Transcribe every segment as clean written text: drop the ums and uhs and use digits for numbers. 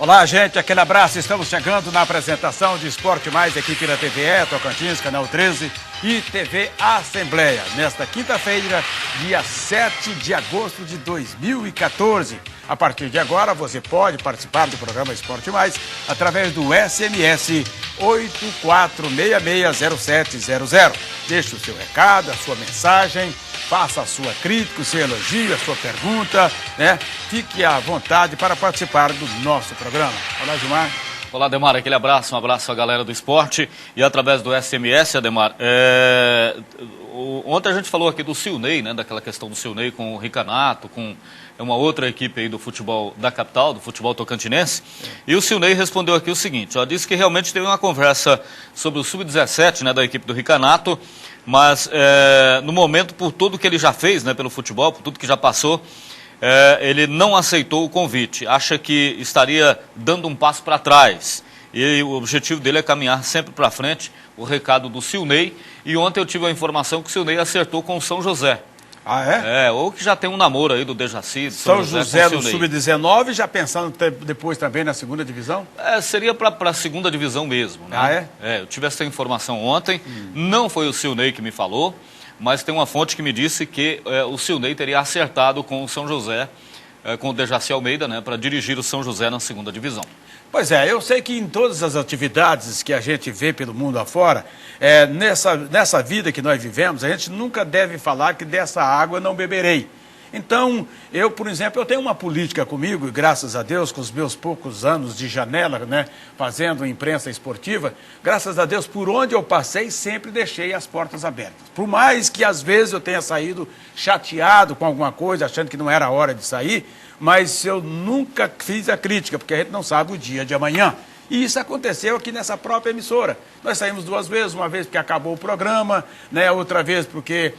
Olá, gente, aquele abraço. Estamos chegando na apresentação de Esporte Mais aqui pela TVE, Tocantins, Canal 13 e TV Assembleia. Nesta quinta-feira, dia 7 de agosto de 2014. A partir de agora, você pode participar do programa Esporte Mais através do SMS 84660700. Deixe o seu recado, a sua mensagem, faça a sua crítica, o seu elogio, a sua pergunta, né? Fique à vontade para participar do nosso programa. Olá, Gilmar. Olá, Ademar, aquele abraço, um abraço à galera do esporte e através do SMS, Ademar. Ontem a gente falou aqui do Silney, né, daquela questão do Silney com o Ricanato, com uma outra equipe aí do futebol da capital, do futebol tocantinense, e o Silney respondeu aqui o seguinte, ó, disse que realmente teve uma conversa sobre o Sub-17, né, da equipe do Ricanato, mas no momento, por tudo que ele já fez, né, pelo futebol, por tudo que já passou, ele não aceitou o convite, acha que estaria dando um passo para trás. E o objetivo dele é caminhar sempre para frente, o recado do Silney. E ontem eu tive a informação que o Silney acertou com o São José. Ah, é? Ou que já tem um namoro aí do Dejaci. São José do Sub-19, já pensando depois também na segunda divisão? Seria para a segunda divisão mesmo, né? Ah, é? Eu tive essa informação ontem, não foi o Silney que me falou, mas tem uma fonte que me disse que o Silney teria acertado com o São José, com o Dejaci Almeida, né, para dirigir o São José na segunda divisão. Pois é, eu sei que em todas as atividades que a gente vê pelo mundo afora, nessa vida que nós vivemos, a gente nunca deve falar que dessa água não beberei. Então, eu, por exemplo, eu tenho uma política comigo, e graças a Deus, com os meus poucos anos de janela, né, fazendo imprensa esportiva, graças a Deus, por onde eu passei, sempre deixei as portas abertas. Por mais que às vezes eu tenha saído chateado com alguma coisa, achando que não era a hora de sair, mas eu nunca fiz a crítica, porque a gente não sabe o dia de amanhã. E isso aconteceu aqui nessa própria emissora. Nós saímos duas vezes, uma vez porque acabou o programa, né, outra vez porque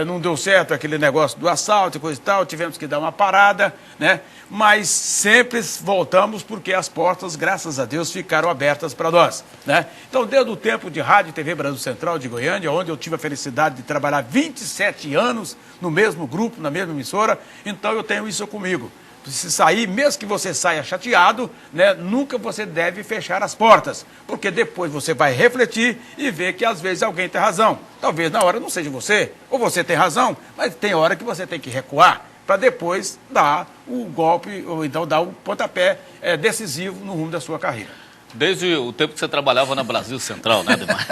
não deu certo aquele negócio do assalto e coisa e tal, tivemos que dar uma parada, né? Mas sempre voltamos porque as portas, graças a Deus, ficaram abertas para nós, né? Então, desde o tempo de Rádio e TV Brasil Central de Goiânia, onde eu tive a felicidade de trabalhar 27 anos no mesmo grupo, na mesma emissora, então eu tenho isso comigo. Se sair, mesmo que você saia chateado, né, nunca você deve fechar as portas, porque depois você vai refletir e ver que às vezes alguém tem razão. Talvez na hora não seja você, ou você tem razão, mas tem hora que você tem que recuar para depois dar o golpe, ou então dar o pontapé decisivo no rumo da sua carreira. Desde o tempo que você trabalhava na Brasil Central, né, Ademar?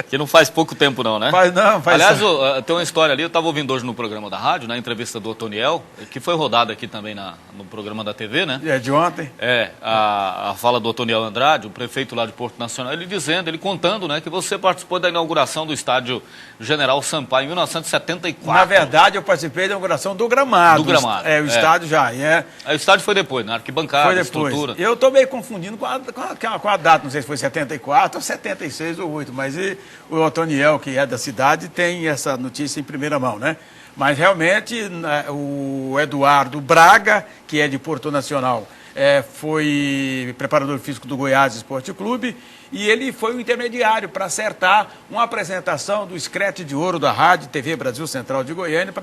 Que não faz pouco tempo não, né? Faz. Aliás, tem uma história ali, eu estava ouvindo hoje no programa da rádio, na entrevista do Otoniel, que foi rodada aqui também no programa da TV, né? De ontem. A fala do Otoniel Andrade, o prefeito lá de Porto Nacional, ele contando, né, que você participou da inauguração do estádio General Sampaio em 1974. Na verdade, eu participei da inauguração do gramado. Do gramado. O estádio já. O estádio foi depois, na arquibancada, foi depois. Estrutura. Eu estou meio confundindo com a data, não sei se foi 74 ou 76 ou 8, mas o Otoniel, que é da cidade, tem essa notícia em primeira mão, né? Mas realmente o Eduardo Braga, que é de Porto Nacional, foi preparador físico do Goiás Esporte Clube, e ele foi o intermediário para acertar uma apresentação do Escrete de Ouro da Rádio TV Brasil Central de Goiânia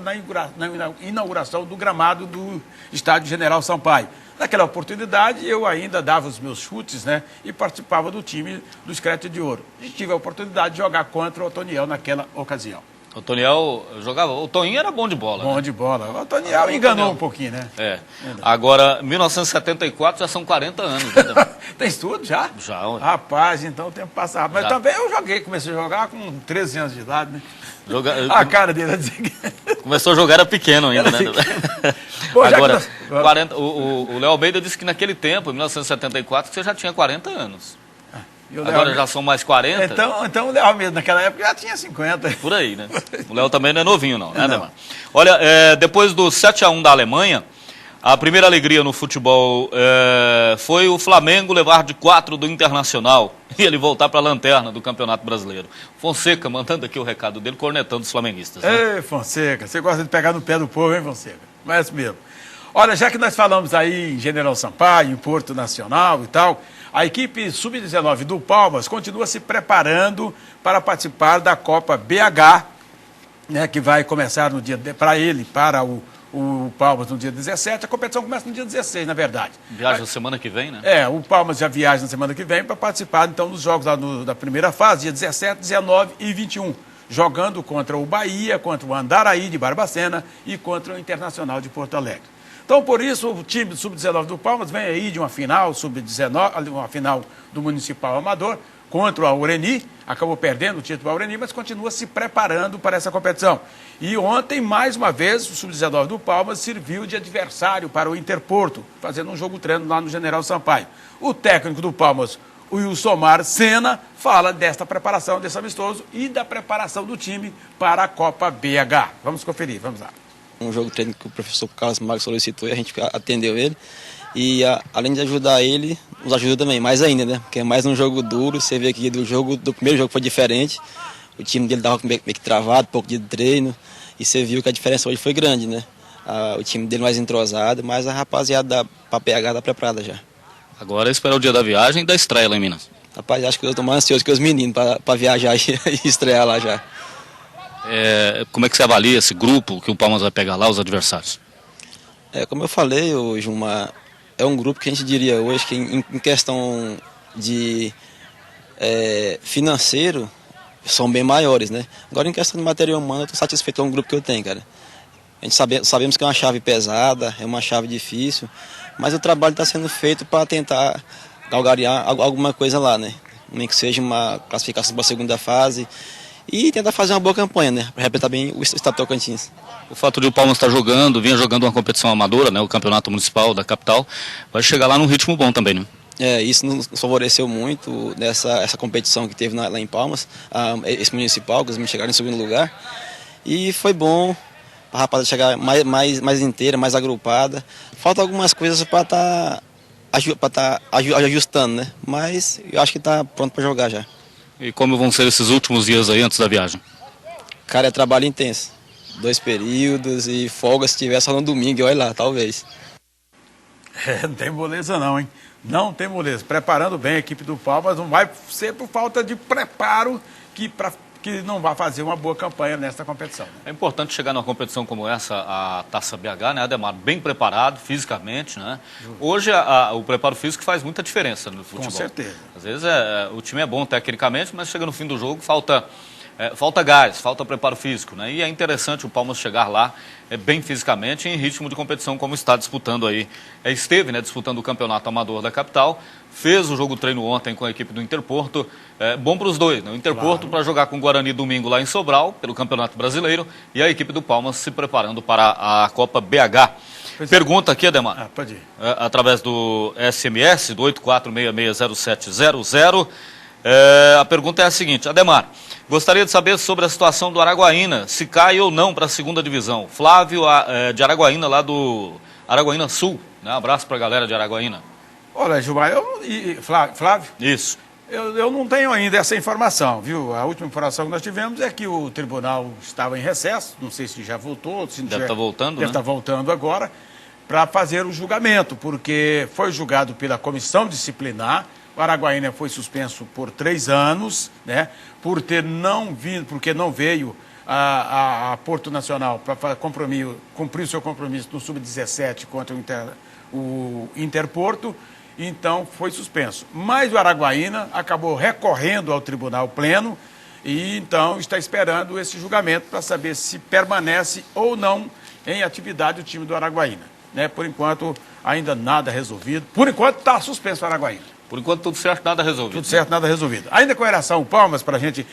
na inauguração do gramado do Estádio General Sampaio. Naquela oportunidade, eu ainda dava os meus chutes, né, e participava do time do Escrete de Ouro. E tive a oportunidade de jogar contra o Otoniel naquela ocasião. O Otoniel jogava... O Toninho era bom de bola. Bom, né? De bola. O Otoniel enganou um pouquinho, né? Agora, 1974 já são 40 anos, né? Tem tudo já? Já. Rapaz, então o tempo passa rápido. Mas também eu comecei a jogar com 13 anos de idade, né? A cara dele começou a jogar, era pequeno ainda, né? Pô, agora, 40, o Léo Almeida disse que naquele tempo, em 1974, você já tinha 40 anos. Agora já são mais 40. Então o Léo Almeida naquela época já tinha 50. Por aí, né? O Léo também não é novinho, não, né, Ademar? Olha, depois do 7-1 da Alemanha, a primeira alegria no futebol foi o Flamengo levar de 4 do Internacional e ele voltar para a lanterna do Campeonato Brasileiro. Fonseca, mandando aqui o recado dele, cornetando os flamenguistas. Né? Ei, Fonseca, você gosta de pegar no pé do povo, hein, Fonseca? Mas mesmo. Olha, já que nós falamos aí em General Sampaio, em Porto Nacional e tal, a equipe Sub-19 do Palmas continua se preparando para participar da Copa BH, né, que vai começar no dia para o o Palmas no dia 17, a competição começa no dia 16, na verdade. Viaja na semana que vem, né? O Palmas já viaja na semana que vem para participar, então, dos jogos lá da primeira fase, dia 17, 19 e 21, jogando contra o Bahia, contra o Andaraí de Barbacena e contra o Internacional de Porto Alegre. Então, por isso, o time do Sub-19 do Palmas vem aí de uma final, Sub-19, uma final do Municipal Amador, contra o Aureni, acabou perdendo o título do Aureni, mas continua se preparando para essa competição. E ontem, mais uma vez, o Sub-19 do Palmas serviu de adversário para o Interporto, fazendo um jogo-treino lá no General Sampaio. O técnico do Palmas, o Wilsomar Sena, fala desta preparação, desse amistoso e da preparação do time para a Copa BH. Vamos conferir, vamos lá. Um jogo-treino que o professor Carlos Marques solicitou e a gente atendeu ele. E além de ajudar ele, nos ajuda também, mais ainda, né? Porque é mais um jogo duro, você vê que do primeiro jogo foi diferente, o time dele estava meio que travado, pouco de treino, e você viu que a diferença hoje foi grande, né? O time dele mais entrosado, mas a rapaziada para PH está preparada já. Agora esperar o dia da viagem e da estreia lá em Minas. Rapaz, acho que eu estou mais ansioso que os meninos para viajar e estrear lá já. Como é que você avalia esse grupo que o Palmas vai pegar lá, os adversários? Como eu falei, hoje é um grupo que a gente diria hoje que em questão de financeiro são bem maiores, né? Agora em questão de material humano eu estou satisfeito com o grupo que eu tenho, cara. A gente sabemos que é uma chave pesada, é uma chave difícil, mas o trabalho está sendo feito para tentar galgarear alguma coisa lá, né? Nem que seja uma classificação para a segunda fase e tentar fazer uma boa campanha, né? Para representar bem o estado Tocantins. O fato de o Palmas estar vinha jogando uma competição amadora, né? O campeonato municipal da capital, vai chegar lá num ritmo bom também, né? Isso nos favoreceu muito essa competição que teve lá em Palmas, esse municipal, que os meninos chegaram em segundo lugar. E foi bom para a rapaziada chegar mais inteira, mais agrupada. Falta algumas coisas para estar ajustando, né? Mas eu acho que está pronto para jogar já. E como vão ser esses últimos dias aí antes da viagem? Cara, é trabalho intenso. 2 períodos e folga se tiver só no domingo, olha lá, talvez. Não tem moleza não, hein? Não tem moleza. Preparando bem a equipe do Palmas, não vai ser por falta de preparo que não vai fazer uma boa campanha nesta competição. Né? É importante chegar numa competição como essa, a Taça BH, né, Ademar? Bem preparado fisicamente, né? Hoje o preparo físico faz muita diferença no futebol. Com certeza. Às vezes o time é bom tecnicamente, mas chega no fim do jogo, falta gás, falta preparo físico, né? E é interessante o Palmas chegar lá bem fisicamente em ritmo de competição como está disputando aí. Esteve, né, disputando o campeonato amador da capital, fez o jogo treino ontem com a equipe do Interporto, bom para os dois, né? O Interporto para jogar com o Guarani domingo lá em Sobral, pelo Campeonato Brasileiro, e a equipe do Palmas se preparando para a Copa BH. Pergunta aqui, Ademar, pode ir. Através do SMS, do 84660700, a pergunta é a seguinte: Ademar, gostaria de saber sobre a situação do Araguaína, se cai ou não para a segunda divisão. Flávio de Araguaína, lá do Araguaína Sul, né? Abraço para a galera de Araguaína. Olha, Gilmar, Flávio? Isso. Eu não tenho ainda essa informação, viu? A última informação que nós tivemos é que o tribunal estava em recesso, não sei se já voltou, se deve estar voltando, deve estar voltando agora, para fazer o julgamento, porque foi julgado pela comissão disciplinar. O Araguaína foi suspenso por 3 anos, né? Porque não veio a Porto Nacional para cumprir o seu compromisso no Sub-17 contra o Interporto, então foi suspenso. Mas o Araguaína acabou recorrendo ao Tribunal Pleno e então está esperando esse julgamento para saber se permanece ou não em atividade o time do Araguaína, né? Por enquanto, ainda nada resolvido. Por enquanto, está suspenso o Araguaína. Por enquanto, tudo certo, nada resolvido. Tudo certo, nada resolvido. Ainda com relação ao Palmas, para a gente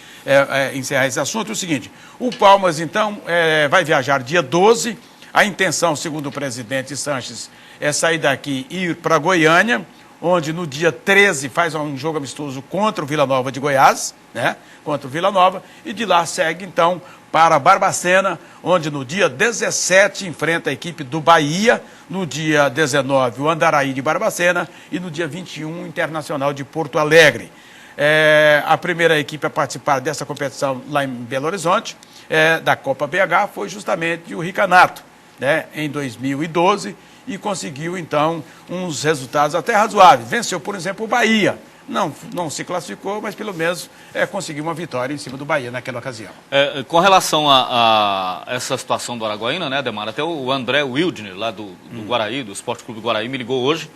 encerrar esse assunto, é o seguinte: o Palmas, então, vai viajar dia 12. A intenção, segundo o presidente Sanches, é sair daqui e ir para Goiânia, onde no dia 13 faz um jogo amistoso contra o Vila Nova de Goiás, né? Contra o Vila Nova, e de lá segue, então, para Barbacena, onde no dia 17 enfrenta a equipe do Bahia, no dia 19 o Andaraí de Barbacena e no dia 21 o Internacional de Porto Alegre. A primeira equipe a participar dessa competição lá em Belo Horizonte, da Copa BH, foi justamente o Ricanato, né, em 2012, e conseguiu então uns resultados até razoáveis. Venceu, por exemplo, o Bahia não se classificou, mas pelo menos conseguiu uma vitória em cima do Bahia naquela ocasião. Com relação a essa situação do Araguaína, né, Ademar, até o André Wildner, lá do Guaraí, do Esporte Clube do Guaraí, me ligou hoje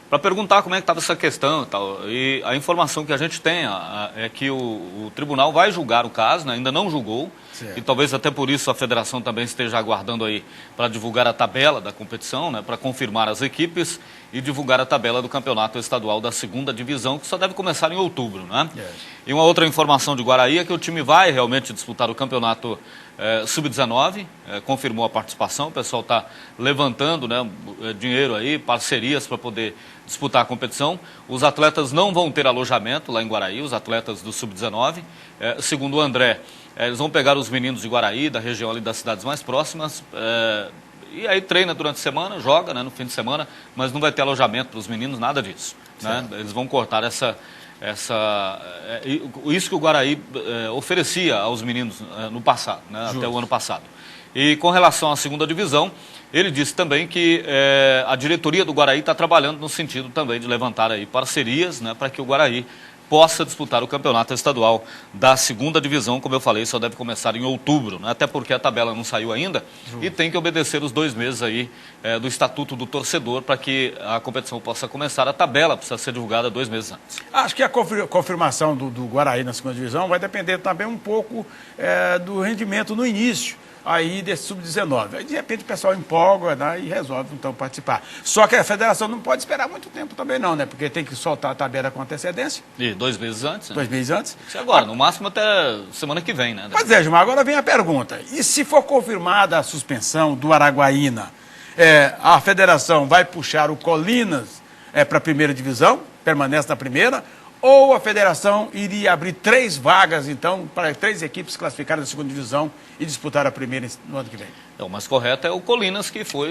para perguntar como é que estava essa questão e tal. E a informação que a gente tem é que o tribunal vai julgar o caso, né, ainda não julgou, certo. E talvez até por isso a federação também esteja aguardando aí para divulgar a tabela da competição, né, para confirmar as equipes e divulgar a tabela do campeonato estadual da 2ª divisão, que só deve começar em outubro, né? Yes. E uma outra informação de Guaraí é que o time vai realmente disputar o campeonato Sub-19, confirmou a participação, o pessoal está levantando, né, dinheiro aí, parcerias para poder disputar a competição. Os atletas não vão ter alojamento lá em Guaraí, os atletas do Sub-19. Segundo o André, eles vão pegar os meninos de Guaraí, da região ali das cidades mais próximas, e aí treina durante a semana, joga, né, no fim de semana, mas não vai ter alojamento para os meninos, nada disso. Né? Eles vão cortar isso que o Guaraí oferecia aos meninos no passado, né, até o ano passado. E com relação à 2ª divisão, ele disse também que a diretoria do Guaraí está trabalhando no sentido também de levantar aí parcerias, né, para que o Guaraí possa disputar o campeonato estadual da 2ª divisão, como eu falei, só deve começar em outubro, né? Até porque a tabela não saiu ainda. Justo. E tem que obedecer os 2 meses aí do Estatuto do Torcedor para que a competição possa começar. A tabela precisa ser divulgada 2 meses antes. Acho que a confirmação do Guaraí na 2ª divisão vai depender também um pouco do rendimento no início aí desse Sub-19. Aí, de repente, o pessoal empolga, né, e resolve, então, participar. Só que a federação não pode esperar muito tempo também, não, né? Porque tem que soltar a tabela com antecedência. E 2 meses antes, né? 2 meses antes. Isso agora, no máximo até semana que vem, né? Pois é, Gilmar, agora vem a pergunta. E se for confirmada a suspensão do Araguaína, a federação vai puxar o Colinas para a 1ª divisão, permanece na 1ª, ou a federação iria abrir 3 vagas, então, para 3 equipes classificadas da 2ª divisão e disputar a 1ª no ano que vem? O mais correto é o Colinas, que foi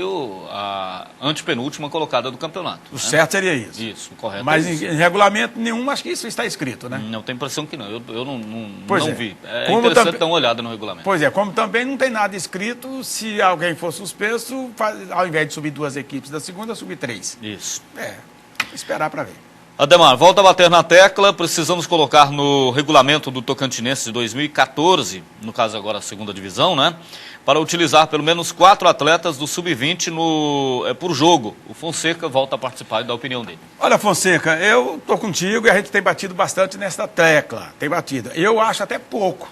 a antepenúltima colocada do campeonato. O certo seria isso. Isso, o correto. Mas é isso. Em regulamento nenhum, acho que isso está escrito, né? Não, tem impressão que não. Eu não vi. É como interessante dar uma olhada no regulamento. Pois é, como também não tem nada escrito, se alguém for suspenso, ao invés de subir 2 equipes da 2ª, subir 3. Isso. Esperar para ver. Ademar, volta a bater na tecla, precisamos colocar no regulamento do Tocantinense de 2014, no caso agora a 2ª divisão, né? Para utilizar pelo menos 4 atletas do Sub-20 por jogo. O Fonseca volta a participar e dar a opinião dele. Olha, Fonseca, eu estou contigo e a gente tem batido bastante nessa tecla. Tem batido. Eu acho até pouco.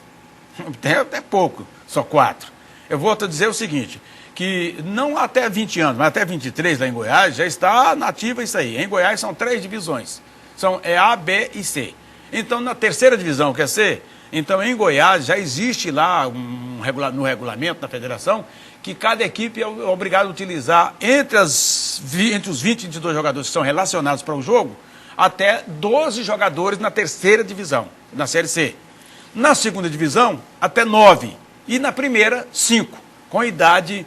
Até pouco, só 4. Eu vou te dizer o seguinte, que não até 20 anos, mas até 23 lá em Goiás, já está nativa isso aí. Em Goiás são 3 divisões. São A, B e C. Então, na 3ª divisão, que é C, então em Goiás já existe lá no regulamento da federação que cada equipe é obrigada a utilizar entre os 20 e 22 jogadores que são relacionados para o jogo, até 12 jogadores na 3ª divisão, na Série C. Na 2ª divisão, até 9. E na 1ª, 5, com idade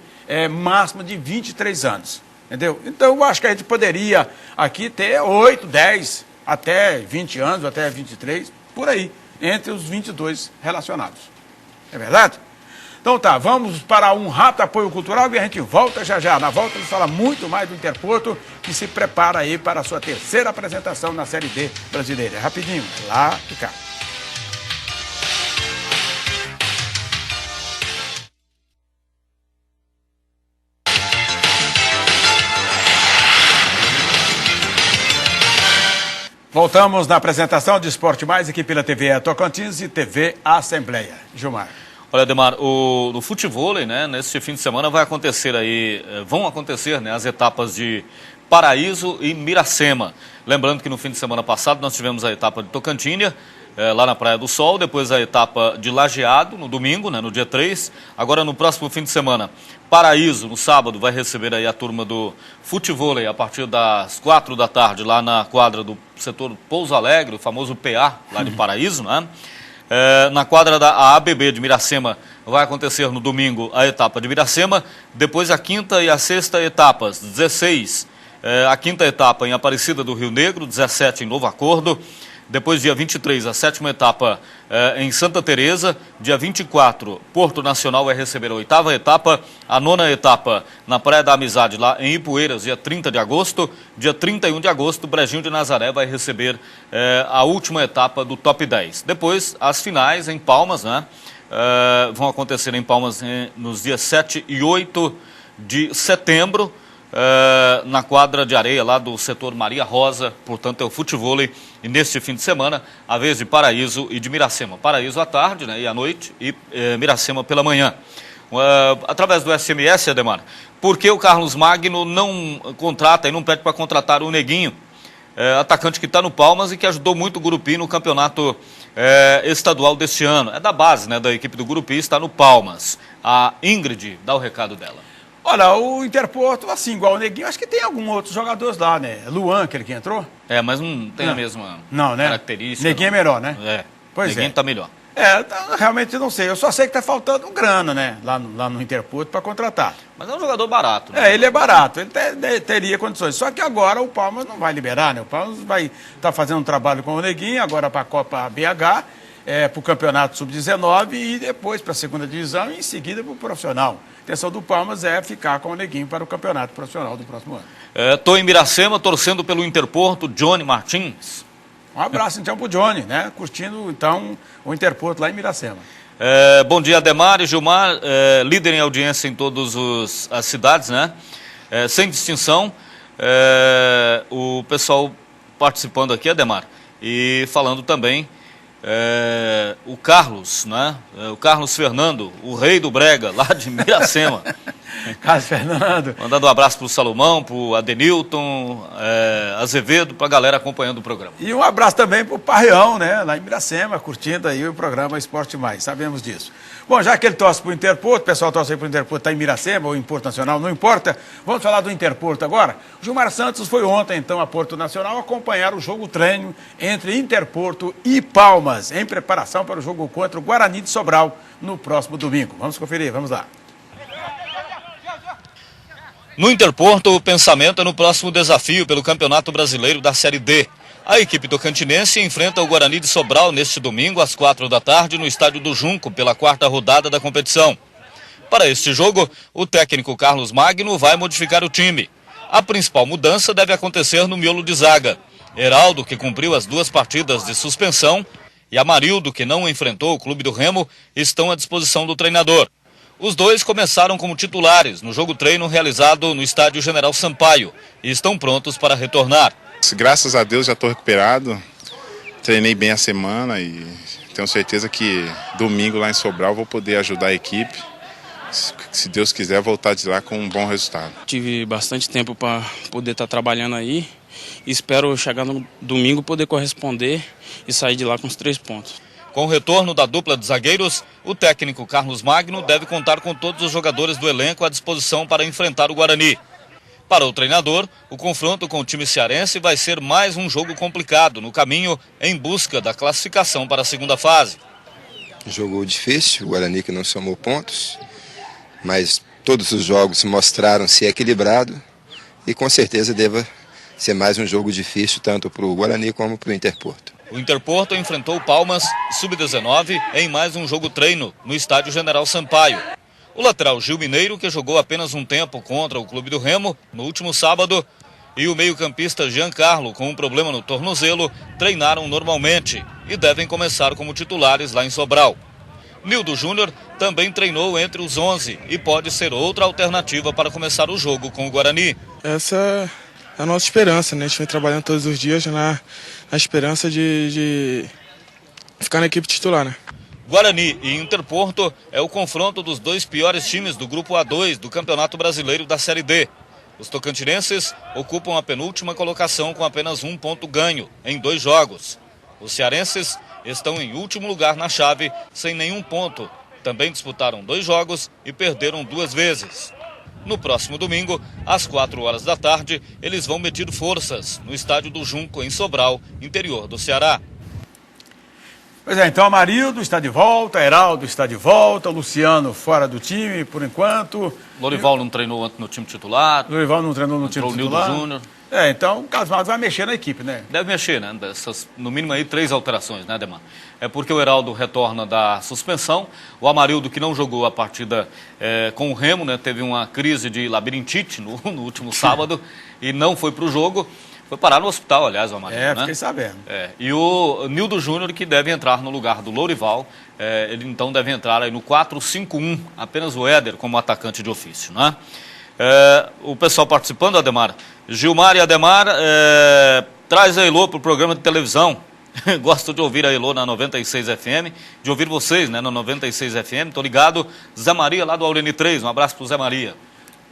máxima de 23 anos. Entendeu? Então, eu acho que a gente poderia aqui ter 8, 10, até 20 anos, até 23, por aí, entre os 22 relacionados. É verdade? Então tá, vamos para um rápido apoio cultural e a gente volta já já. Na volta a gente fala muito mais do Interporto, que se prepara aí para a sua 3ª apresentação na Série D brasileira. É rapidinho, lá e cá. Voltamos na apresentação de Esporte Mais, aqui pela TV Tocantins e TV Assembleia. Gilmar. Olha, Ademar, no futevôlei, né, nesse fim de semana vão acontecer, né, as etapas de Paraíso e Miracema. Lembrando que no fim de semana passado nós tivemos a etapa de Tocantinha, lá na Praia do Sol, depois a etapa de Lajeado, no domingo, né, no dia 3. Agora, no próximo fim de semana, Paraíso, no sábado, vai receber aí a turma do futevôlei a partir das 4 da tarde, lá na quadra do setor Pouso Alegre, o famoso PA, lá de Paraíso, né? Na quadra da ABB de Miracema vai acontecer no domingo a etapa de Miracema, depois a 5ª e a 6ª etapas, 16, a 5ª etapa em Aparecida do Rio Negro, 17 em Novo Acordo, Depois, dia 23, a 7ª etapa em Santa Teresa. Dia 24, Porto Nacional vai receber a 8ª etapa. A 9ª etapa na Praia da Amizade, lá em Ipueiras, dia 30 de agosto. Dia 31 de agosto, Brejinho de Nazaré vai receber a última etapa do Top 10. Depois, as finais em Palmas, né? Vão acontecer em Palmas nos dias 7 e 8 de setembro. Na quadra de areia lá do setor Maria Rosa, portanto é o futevôlei, e neste fim de semana a vez de Paraíso e de Miracema. Paraíso à tarde, né, e à noite, e Miracema pela manhã. Através do SMS, Ademar, por que o Carlos Magno não contrata e não pede para contratar o Neguinho, atacante que está no Palmas e que ajudou muito o Gurupi no campeonato estadual deste ano? É da base, né, da equipe do Gurupi, está no Palmas. A Ingrid dá o recado dela. Olha, o Interporto, assim, igual o Neguinho, acho que tem alguns outros jogadores lá, né? Luan, aquele que entrou. Mas não tem a mesma característica. Neguinho é melhor, né? Pois Neguinho tá melhor. Realmente não sei. Eu só sei que tá faltando grana, né? Lá no Interporto para contratar. Mas é um jogador barato, né? Ele é barato. Ele teria condições. Só que agora o Palmas não vai liberar, né? O Palmas vai estar fazendo um trabalho com o Neguinho, agora para a Copa BH, para o Campeonato Sub-19 e depois para a 2ª divisão e em seguida para o profissional. A intenção do Palmas é ficar com o Neguinho para o Campeonato Profissional do próximo ano. Estou em Miracema, torcendo pelo Interporto, Johnny Martins. Um abraço então para o Johnny, né? Curtindo então o Interporto lá em Miracema. Bom dia, Ademar e Gilmar, líder em audiência em todas as cidades, né? Sem distinção, o pessoal participando aqui, Ademar, e falando também o Carlos, né? O Carlos Fernando, o rei do Brega, lá de Miracema. Carlos Fernando. Mandando um abraço para o Salomão, para o Adenilton, Azevedo, para a galera acompanhando o programa. E um abraço também para o Parreão, né? Lá em Miracema, curtindo aí o programa Esporte Mais, sabemos disso. Bom, já que ele torce para o Interporto, o pessoal torce aí para o Interporto, está em Miracema ou em Porto Nacional, não importa. Vamos falar do Interporto agora. O Gilmar Santos foi ontem, então, a Porto Nacional acompanhar o jogo-treino entre Interporto e Palmas, em preparação para o jogo contra o Guarani de Sobral no próximo domingo. Vamos conferir, vamos lá. No Interporto, o pensamento é no próximo desafio pelo Campeonato Brasileiro da Série D. A equipe tocantinense enfrenta o Guarani de Sobral neste domingo às 4 da tarde no Estádio do Junco pela 4ª rodada da competição. Para este jogo, o técnico Carlos Magno vai modificar o time. A principal mudança deve acontecer no miolo de zaga. Heraldo, que cumpriu as 2 partidas de suspensão, e Amarildo, que não enfrentou o Clube do Remo, estão à disposição do treinador. Os dois começaram como titulares no jogo-treino realizado no Estádio General Sampaio e estão prontos para retornar. Graças a Deus já estou recuperado, treinei bem a semana e tenho certeza que domingo lá em Sobral vou poder ajudar a equipe, se Deus quiser voltar de lá com um bom resultado. Tive bastante tempo para poder estar trabalhando aí e espero chegar no domingo poder corresponder e sair de lá com os 3 pontos. Com o retorno da dupla de zagueiros, o técnico Carlos Magno deve contar com todos os jogadores do elenco à disposição para enfrentar o Guarani. Para o treinador, o confronto com o time cearense vai ser mais um jogo complicado no caminho em busca da classificação para a 2ª fase. Jogo difícil, o Guarani que não somou pontos, mas todos os jogos mostraram ser equilibrado e com certeza deva ser mais um jogo difícil tanto para o Guarani como para o Interporto. O Interporto enfrentou o Palmas Sub-19 em mais um jogo-treino no Estádio General Sampaio. O lateral Gil Mineiro, que jogou apenas um tempo contra o Clube do Remo no último sábado, e o meio-campista Giancarlo, com um problema no tornozelo, treinaram normalmente e devem começar como titulares lá em Sobral. Nildo Júnior também treinou entre os 11 e pode ser outra alternativa para começar o jogo com o Guarani. Essa é a nossa esperança, né? A gente vem trabalhando todos os dias na esperança de ficar na equipe titular, né? Guarani e Interporto é o confronto dos 2 piores times do Grupo A2 do Campeonato Brasileiro da Série D. Os tocantinenses ocupam a penúltima colocação com apenas 1 ponto ganho em 2 jogos. Os cearenses estão em último lugar na chave, sem nenhum ponto. Também disputaram 2 jogos e perderam 2 vezes. No próximo domingo, às 4 horas da tarde, eles vão medir forças no Estádio do Junco, em Sobral, interior do Ceará. Pois é, então Amarildo está de volta, Heraldo está de volta, Luciano fora do time por enquanto. Lorival não treinou antes no time titular. Lorival não treinou no time titular. Nildo Júnior. Então o Carlos Marcos vai mexer na equipe, né? Deve mexer, né? No mínimo aí 3 alterações, né, Ademar? É porque o Heraldo retorna da suspensão, o Amarildo, que não jogou a partida com o Remo, né? Teve uma crise de labirintite no último sábado e não foi para o jogo. Foi parar no hospital, aliás, o Amarildo, né? Fiquei sabendo. E o Nildo Júnior, que deve entrar no lugar do Lourival, ele então deve entrar aí no 4-5-1, apenas o Éder como atacante de ofício, né? O pessoal participando, Ademar, Gilmar e Ademar, traz a Elô para o programa de televisão. Gosto de ouvir a Elô na 96 FM, de ouvir vocês, né, na 96 FM. Tô ligado, Zé Maria lá do Aureni 3, um abraço pro Zé Maria.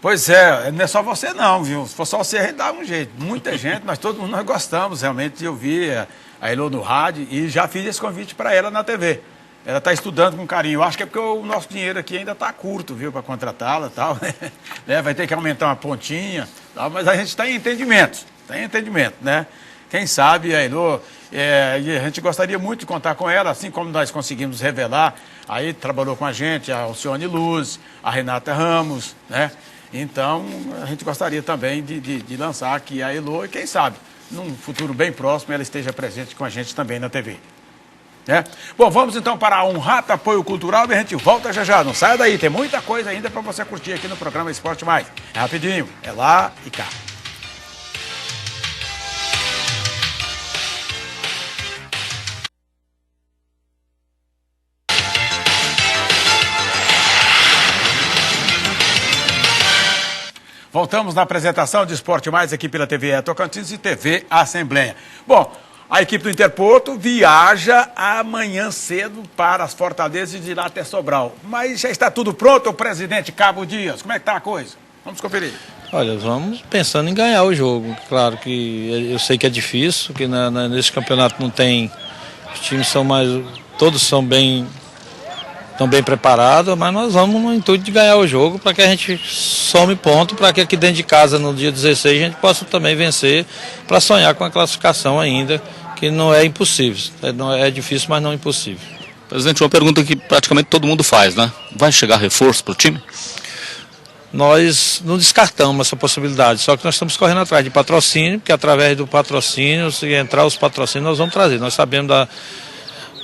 Pois é, não é só você não, viu? Se for só você, a gente dá um jeito. Muita gente, todos nós gostamos realmente de ouvir a Elô no rádio e já fiz esse convite para ela na TV. Ela está estudando com carinho. Eu acho que é porque o nosso dinheiro aqui ainda está curto, viu, para contratá-la e tal, né? Vai ter que aumentar uma pontinha, tal, mas a gente está em entendimento, né? Quem sabe a Elô, a gente gostaria muito de contar com ela, assim como nós conseguimos revelar, aí trabalhou com a gente a Alcione Luz, a Renata Ramos, né? Então, a gente gostaria também de lançar aqui a Elô e quem sabe, num futuro bem próximo, ela esteja presente com a gente também na TV. Bom, vamos então para um rápido apoio cultural e a gente volta já. Não saia daí, tem muita coisa ainda para você curtir aqui no programa Esporte Mais. É rapidinho, é lá e cá. Voltamos na apresentação de Esporte Mais aqui pela TV Tocantins e TV Assembleia. Bom, a equipe do Interporto viaja amanhã cedo para as Fortalezas e de lá até Sobral. Mas já está tudo pronto, o presidente Cabo Dias? Como é que está a coisa? Vamos conferir. Olha, vamos pensando em ganhar o jogo. Claro que eu sei que é difícil, que nesse campeonato não tem... Os times são mais... Todos estão bem preparados, mas nós vamos no intuito de ganhar o jogo para que a gente some ponto, para que aqui dentro de casa, no dia 16, a gente possa também vencer, para sonhar com a classificação ainda, que não é impossível. É difícil, mas não é impossível. Presidente, uma pergunta que praticamente todo mundo faz, né? Vai chegar reforço para o time? Nós não descartamos essa possibilidade, só que nós estamos correndo atrás de patrocínio, porque através do patrocínio, se entrar os patrocínios, nós vamos trazer. Nós sabemos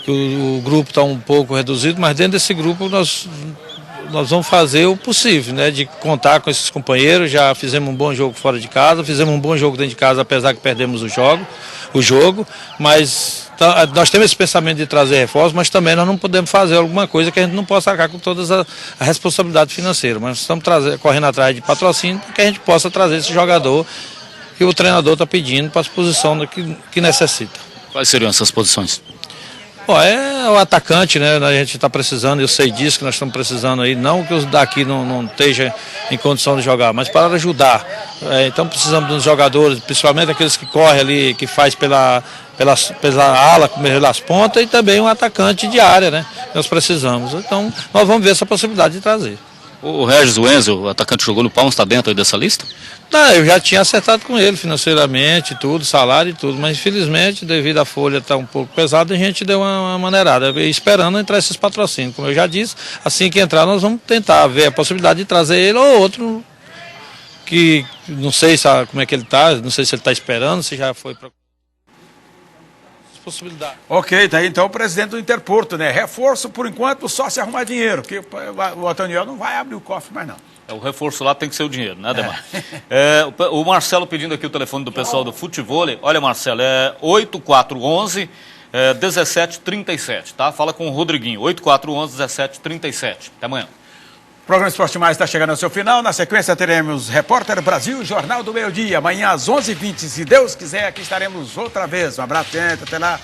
que o grupo está um pouco reduzido, mas dentro desse grupo nós vamos fazer o possível, né, de contar com esses companheiros. Já fizemos um bom jogo fora de casa, fizemos um bom jogo dentro de casa, apesar que perdemos o jogo, mas nós temos esse pensamento de trazer reforços, mas também nós não podemos fazer alguma coisa que a gente não possa arcar com toda a responsabilidade financeira, mas estamos correndo atrás de patrocínio para que a gente possa trazer esse jogador que o treinador está pedindo para a posição que necessita. Quais seriam essas posições? É o atacante, né? A gente está precisando, eu sei disso que nós estamos precisando aí, não que os daqui não estejam em condição de jogar, mas para ajudar. Então precisamos dos jogadores, principalmente aqueles que correm ali, que faz pela ala, pelas pontas, e também um atacante de área, né? Nós precisamos. Então nós vamos ver essa possibilidade de trazer. O Regis Wenzel, o atacante que jogou no Palmas, está dentro aí dessa lista? Não, eu já tinha acertado com ele financeiramente, tudo, salário e tudo, mas infelizmente, devido à folha estar um pouco pesada, a gente deu uma maneirada, esperando entrar esses patrocínios. Como eu já disse, assim que entrar, nós vamos tentar ver a possibilidade de trazer ele ou outro, que não sei como é que ele está, não sei se ele está esperando, se já foi para... possibilidade. Ok, tá aí então o presidente do Interporto, né? Reforço, por enquanto, só se arrumar dinheiro, que o Otaniel não vai abrir o cofre mais não. O reforço lá tem que ser o dinheiro, né, Ademar? O Marcelo pedindo aqui o telefone do pessoal do futevôlei. Olha, Marcelo, é 8411 1737, tá? Fala com o Rodriguinho, 8411 1737. Até amanhã. O programa Esporte Mais está chegando ao seu final. Na sequência teremos Repórter Brasil, Jornal do Meio-Dia. Amanhã às 11h20, se Deus quiser, aqui estaremos outra vez. Um abraço, gente. Até lá.